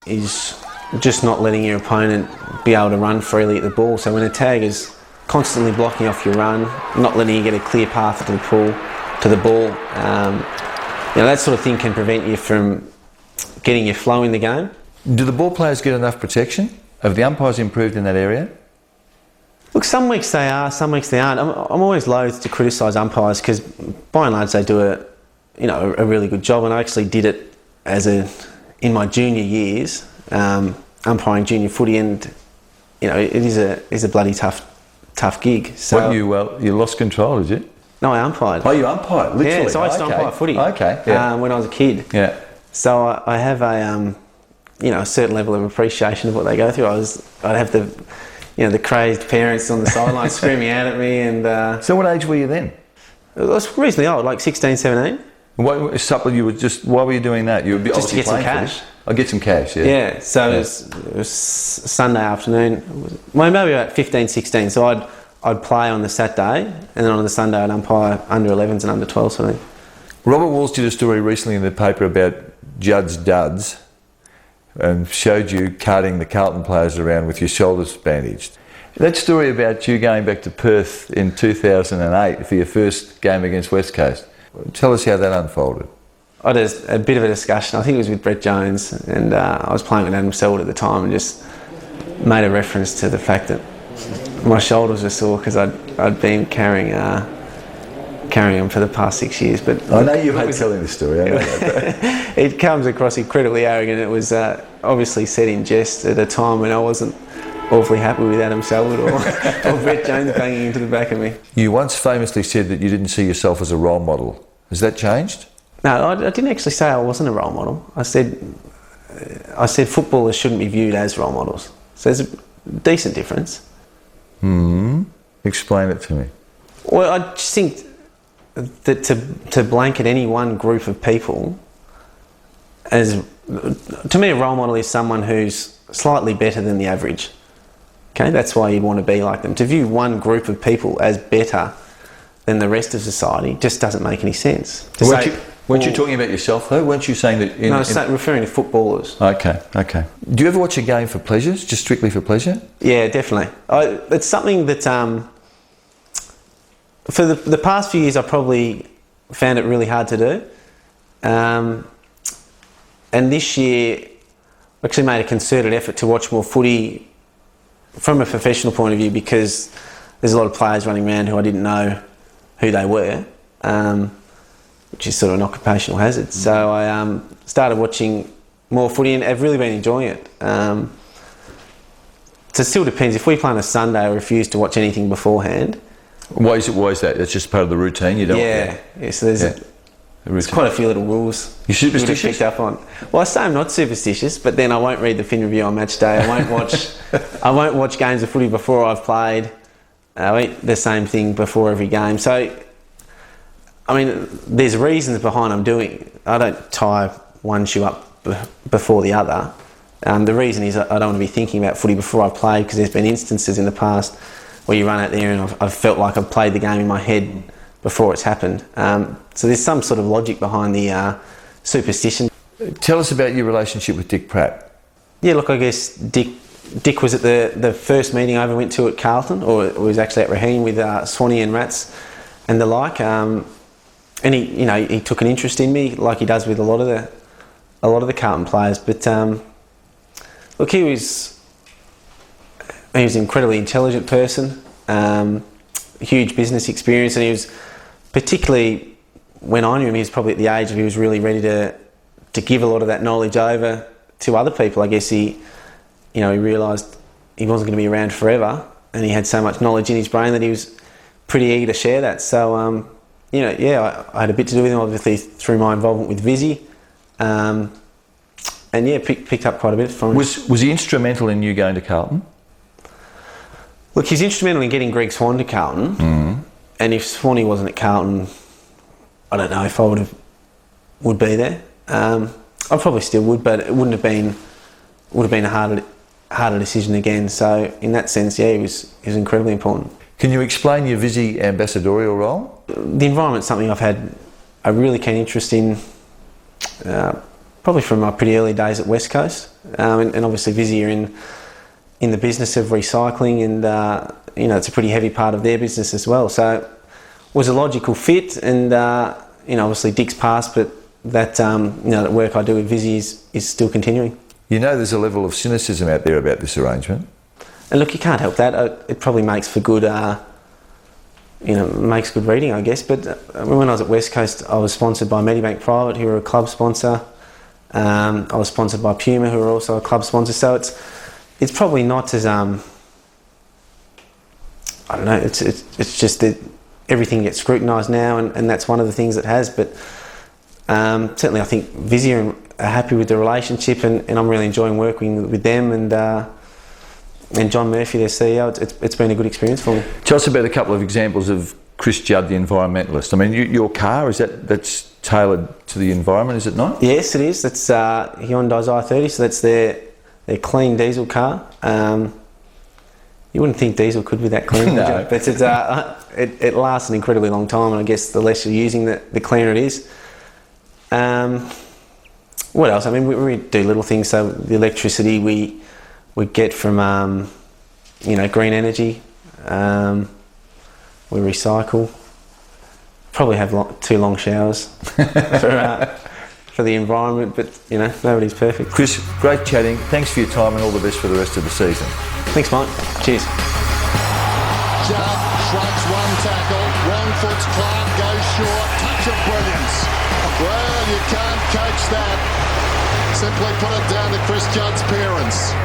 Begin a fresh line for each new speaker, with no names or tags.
is just not letting your opponent be able to run freely at the ball. So when a tag is constantly blocking off your run, not letting you get a clear path to the ball, that sort of thing can prevent you from getting your flow in the game.
Do the ball players get enough protection? Have the umpires improved in that area?
Look, some weeks they are, some weeks they aren't. I'm always loath to criticise umpires because by and large they do a really good job, and I actually did it in my junior years, umpiring junior footy, and it is a bloody tough gig. So
you lost control, did you?
No, I umpired.
Oh, you umpired, literally?
Yeah, so I used to umpire footy.
Okay, yeah.
When I was a kid.
Yeah.
So I have a certain level of appreciation of what they go through. I'd have the crazed parents on the sideline screaming out at me, and.
So what age were you then?
I was reasonably old, like 16, 17.
Why were you doing that? You were
just to get some cash.
I'll get some cash, yeah.
Yeah, so it was Sunday afternoon, maybe about 15, 16. So I'd play on the Saturday, and then on the Sunday I'd umpire under 11s and under 12s, sort of thing.
Robert Walls did a story recently in the paper about Judd's duds and showed you carting the Carlton players around with your shoulders bandaged. That story about you going back to Perth in 2008 for your first game against West Coast, tell us how that unfolded.
I had a bit of a discussion, I think it was with Brett Jones, and I was playing with Adam Selwood at the time, and just made a reference to the fact that my shoulders were sore because I'd been carrying them for the past 6 years. But
I know you hate telling the story. I know that.
It comes across incredibly arrogant. It was obviously said in jest at a time when I wasn't awfully happy with Adam Selwood or Brett Jones banging into the back of me.
You once famously said that you didn't see yourself as a role model. Has that changed?
No, I didn't actually say I wasn't a role model. I said footballers shouldn't be viewed as role models. So there's a decent difference.
Explain it to me.
Well, I just think that to blanket any one group of people as, to me, a role model is someone who's slightly better than the average. Okay, that's why you'd want to be like them. To view one group of people as better than the rest of society just doesn't make any sense.
Weren't you talking about yourself though? Weren't you saying that?
No, I was referring to footballers.
Okay. Do you ever watch a game for pleasure, just strictly for pleasure?
Yeah, definitely. It's something that for the past few years I probably found it really hard to do. And this year I actually made a concerted effort to watch more footy from a professional point of view, because there's a lot of players running around who I didn't know who they were, which is sort of an occupational hazard. So I started watching more footy and I've really been enjoying it. So it still depends. If we play on a Sunday, I refuse to watch anything beforehand.
Why is that? It's just part of the routine. You don't.
Yeah. So there's quite a few little rules.
You superstitious?
Picked up on. Well, I say I'm not superstitious, but then I won't read the Fin Review on match day. I won't watch games of footy before I've played. I eat the same thing before every game. So, I mean, there's reasons behind I'm doing it. I don't tie one shoe up before the other. The reason is I don't want to be thinking about footy before I've played, because there's been instances in the past where you run out there and I've felt like I've played the game in my head before it's happened. So there's some sort of logic behind the superstition.
Tell us about your relationship with Dick Pratt.
Yeah, look, I guess Dick was at the first meeting I ever went to at Carlton, or it was actually at Sheahan with Swanee and Rats and the like. And he took an interest in me, like he does with a lot of the Carlton players. But look, he was an incredibly intelligent person, huge business experience, and he was, particularly when I knew him, he was probably at the age of he was really ready to give a lot of that knowledge over to other people. I guess he realised he wasn't going to be around forever, and he had so much knowledge in his brain that he was pretty eager to share that. So, I had a bit to do with him, obviously, through my involvement with Vizzy. Picked up quite a bit from him.
Was he instrumental in you going to Carlton?
Look, he's instrumental in getting Greg Swan to Carlton. And if Swanee wasn't at Carlton, I don't know if I would be there. I probably still would, but it would have been a harder decision again. So in that sense, he was incredibly important.
Can you explain your Vizzy ambassadorial role?
The environment's something I've had a really keen interest in, probably from my pretty early days at West Coast. and obviously Vizzy are in the business of recycling, and it's a pretty heavy part of their business as well. So it was a logical fit, and obviously Dick's passed, but that that work I do with Vizzy is still continuing.
There's a level of cynicism out there about this arrangement.
And look, you can't help that. It probably makes for good, makes good reading, I guess. But when I was at West Coast, I was sponsored by Medibank Private, who are a club sponsor. I was sponsored by Puma, who are also a club sponsor. So it's probably not as I don't know. It's just that everything gets scrutinised now, and that's one of the things it has. But certainly, I think Vizzy are happy with the relationship, and I'm really enjoying working with them and John Murphy, their CEO. It's been a good experience for me.
Tell us about a couple of examples of Chris Judd, the environmentalist. I mean, your car, that's tailored to the environment, is it not?
Yes, it is. That's Hyundai's i30, so that's their clean diesel car. You wouldn't think diesel could be that clean,
No.
would you? But it lasts an incredibly long time, and I guess the less you're using, the cleaner it is. What else? I mean, we do little things. So the electricity we get from green energy. We recycle. Probably have 2 long showers for the environment, but nobody's perfect.
Chris, great chatting. Thanks for your time, and all the best for the rest of the season.
Thanks, Mike. Cheers.
Judd shrugs one tackle, wrong foot's Clark, goes short, touch of brilliance. Well, you can't coach that. Simply put it down to Chris Judd's parents.